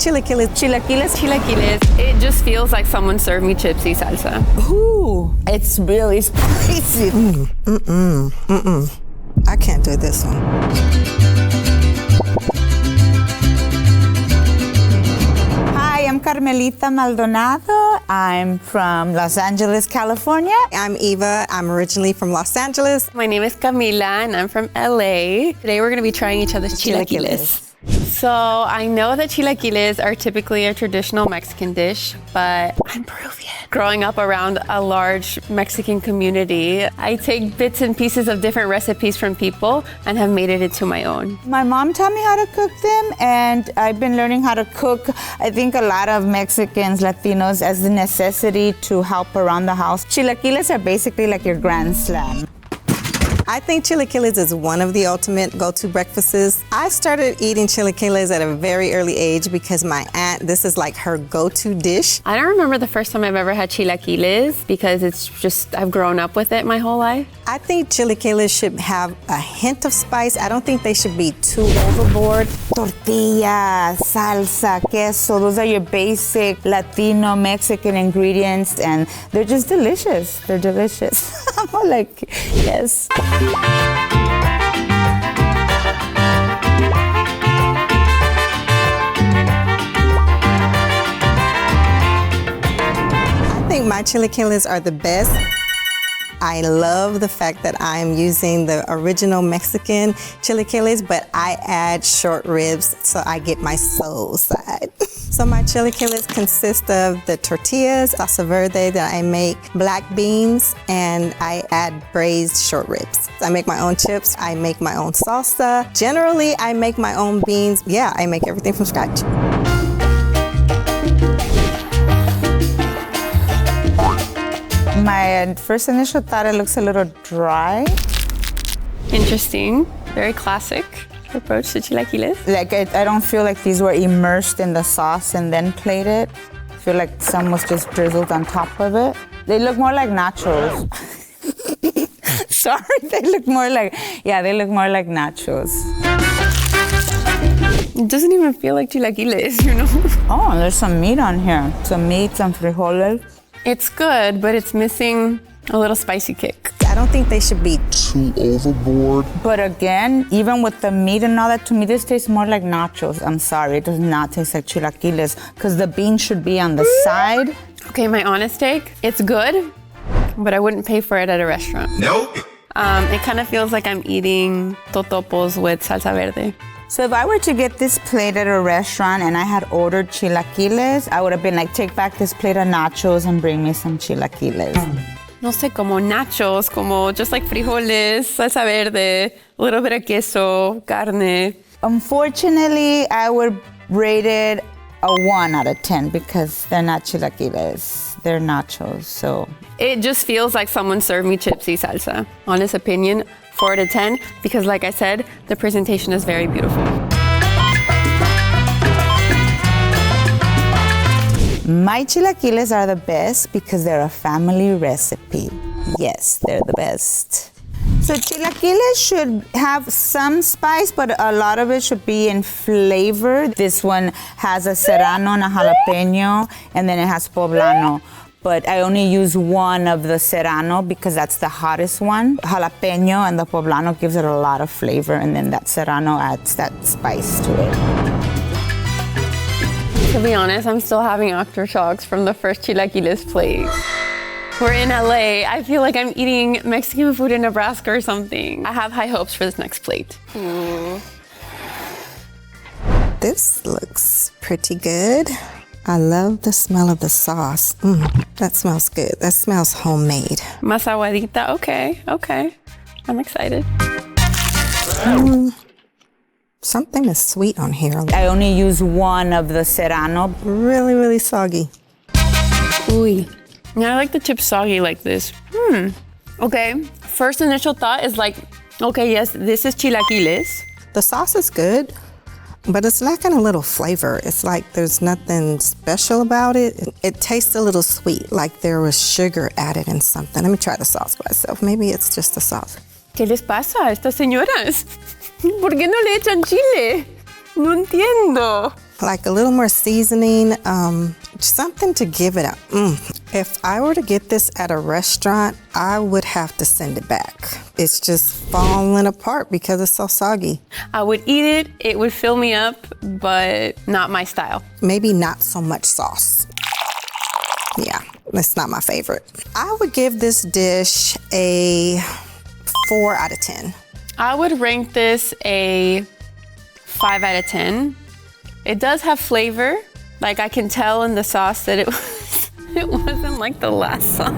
chilaquiles. Chilaquiles. It just feels like someone served me chips y salsa. Ooh, it's really spicy. I can't do this one. Hi, I'm Carmelita Maldonado. I'm from Los Angeles, California. I'm Eva. I'm originally from Los Angeles. My name is Camila, and I'm from LA. Today we're going to be trying each other's chilaquiles. So I know that chilaquiles are typically a traditional Mexican dish, but I'm Peruvian. Growing up around a large Mexican community, I take bits and pieces of different recipes from people and have made it into my own. My mom taught me how to cook them, and I've been learning how to cook, I think a lot of Mexicans, Latinos, as a necessity to help around the house. Chilaquiles are basically like your grand slam. I think chilaquiles is one of the ultimate go-to breakfasts. I started eating chilaquiles at a very early age because my aunt, this is like her go-to dish. I don't remember the first time I've ever had chilaquiles because it's just, I've grown up with it my whole life. I think chilaquiles should have a hint of spice. I don't think they should be too overboard. Tortilla, salsa, queso, those are your basic Latino Mexican ingredients, and they're just delicious. They're delicious. I'm like, yes. I think my chilaquiles are the best. I love the fact that I'm using the original Mexican chilaquiles, but I add short ribs so I get my soul side. So my chilaquiles consist of the tortillas, salsa verde that I make, black beans, and I add braised short ribs. I make my own chips, I make my own salsa. Generally, I make my own beans. Yeah, I make everything from scratch. My first initial thought, it looks a little dry. Interesting. Very classic approach to chilaquiles. Like, I don't feel like these were immersed in the sauce and then plated. I feel like some was just drizzled on top of it. They look more like nachos. Sorry, they look more like nachos. It doesn't even feel like chilaquiles, you know? Oh, there's some meat on here. Some meat, some frijoles. It's good, but it's missing a little spicy kick. I don't think they should be too overboard. But again, even with the meat and all that, to me this tastes more like nachos. I'm sorry, it does not taste like chilaquiles because the beans should be on the side. Okay, my honest take, it's good, but I wouldn't pay for it at a restaurant. Nope. It kind of feels like I'm eating totopos with salsa verde. So if I were to get this plate at a restaurant and I had ordered chilaquiles, I would have been like, take back this plate of nachos and bring me some chilaquiles. No sé, como nachos, como just like frijoles, salsa verde, a little bit of queso, carne. Unfortunately, I would rate it a 1 out of 10 because they're not chilaquiles, they're nachos, so. It just feels like someone served me chips y salsa. Honest opinion, 4 out of 10, because like I said, the presentation is very beautiful. My chilaquiles are the best because they're a family recipe. Yes, they're the best. So chilaquiles should have some spice, but a lot of it should be in flavor. This one has a serrano and a jalapeno, and then it has poblano. But I only use one of the serrano because that's the hottest one. Jalapeno and the poblano gives it a lot of flavor, and then that serrano adds that spice to it. To be honest, I'm still having aftershocks from the first chilaquiles plate. We're in LA. I feel like I'm eating Mexican food in Nebraska or something. I have high hopes for this next plate. This looks pretty good. I love the smell of the sauce. That smells good. That smells homemade. Más aguadita, okay. I'm excited. Something is sweet on here. I only use one of the serrano. Really, really soggy. Uy. Yeah, I like the chips soggy like this. Okay, first initial thought is like, okay, yes, this is chilaquiles. The sauce is good, but it's lacking a little flavor. It's like there's nothing special about it. It tastes a little sweet, like there was sugar added in something. Let me try the sauce by itself. Maybe it's just the sauce. ¿Qué les pasa a estas señoras? ¿Por qué no le echan chile? No entiendo. like a little more seasoning, something to give it a If I were to get this at a restaurant, I would have to send it back. It's just falling apart because it's so soggy. I would eat it, it would fill me up, but not my style. Maybe not so much sauce. Yeah, that's not my favorite. I would give this dish a 4 out of 10. I would rank this a 5 out of 10. It does have flavor. Like I can tell in the sauce that it wasn't like the last sauce.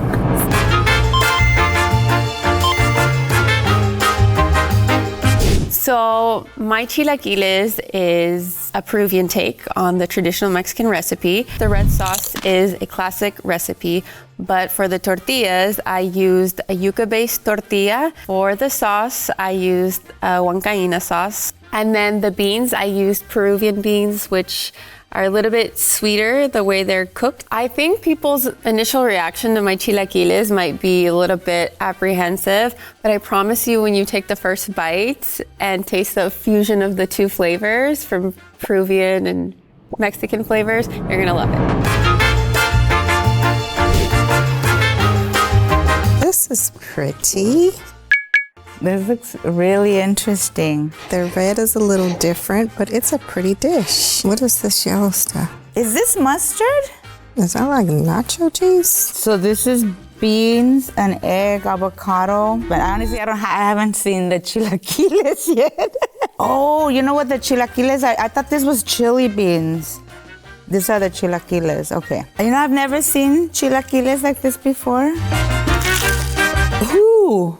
So my chilaquiles is a Peruvian take on the traditional Mexican recipe. The red sauce is a classic recipe, but for the tortillas, I used a yuca-based tortilla. For the sauce, I used a huancaína sauce. And then the beans, I used Peruvian beans, which are a little bit sweeter the way they're cooked. I think people's initial reaction to my chilaquiles might be a little bit apprehensive, but I promise you when you take the first bite and taste the fusion of the two flavors from Peruvian and Mexican flavors, you're gonna love it. This is pretty. This looks really interesting. The red is a little different, but it's a pretty dish. What is this yellow stuff? Is this mustard? Is that like nacho cheese? So this is beans, an egg, avocado. But honestly, I haven't seen the chilaquiles yet. Oh, you know what the chilaquiles are? I thought this was chili beans. These are the chilaquiles, okay. You know, I've never seen chilaquiles like this before. Ooh.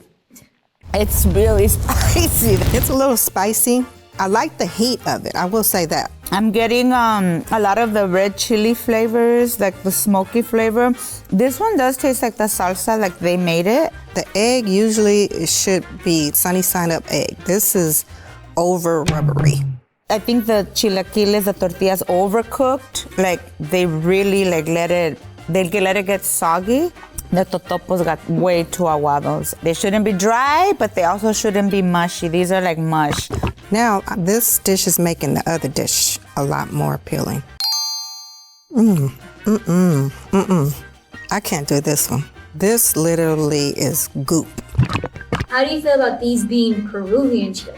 It's really spicy. It's a little spicy. I like the heat of it, I will say that. I'm getting a lot of the red chili flavors, like the smoky flavor. This one does taste like the salsa, like they made it. The egg usually should be sunny side up egg. This is over rubbery. I think the chilaquiles, the tortillas overcooked. Like they really like let it get soggy. The totopos got way too aguados. They shouldn't be dry, but they also shouldn't be mushy. These are like mush. Now, this dish is making the other dish a lot more appealing. I can't do this one. This literally is goop. How do you feel about these being Peruvian chilaquiles?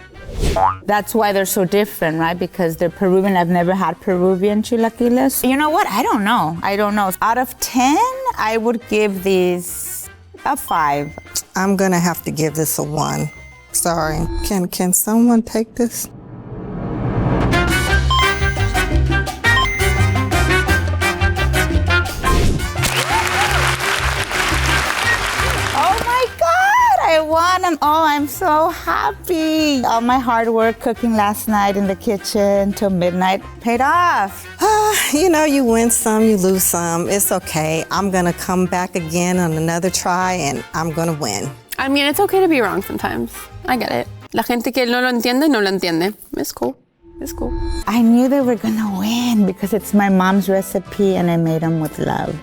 That's why they're so different, right? Because they're Peruvian. I've never had Peruvian chilaquiles. You know what? I don't know. Out of 10, I would give these a 5. I'm gonna have to give this a 1. Sorry. Can someone take this? I won them. Oh, I'm so happy. All my hard work cooking last night in the kitchen till midnight paid off. You know, you win some, you lose some. It's okay. I'm gonna come back again on another try and I'm gonna win. I mean, it's okay to be wrong sometimes. I get it. La gente que no lo entiende, no lo entiende. It's cool. It's cool. I knew they were gonna win because it's my mom's recipe and I made them with love.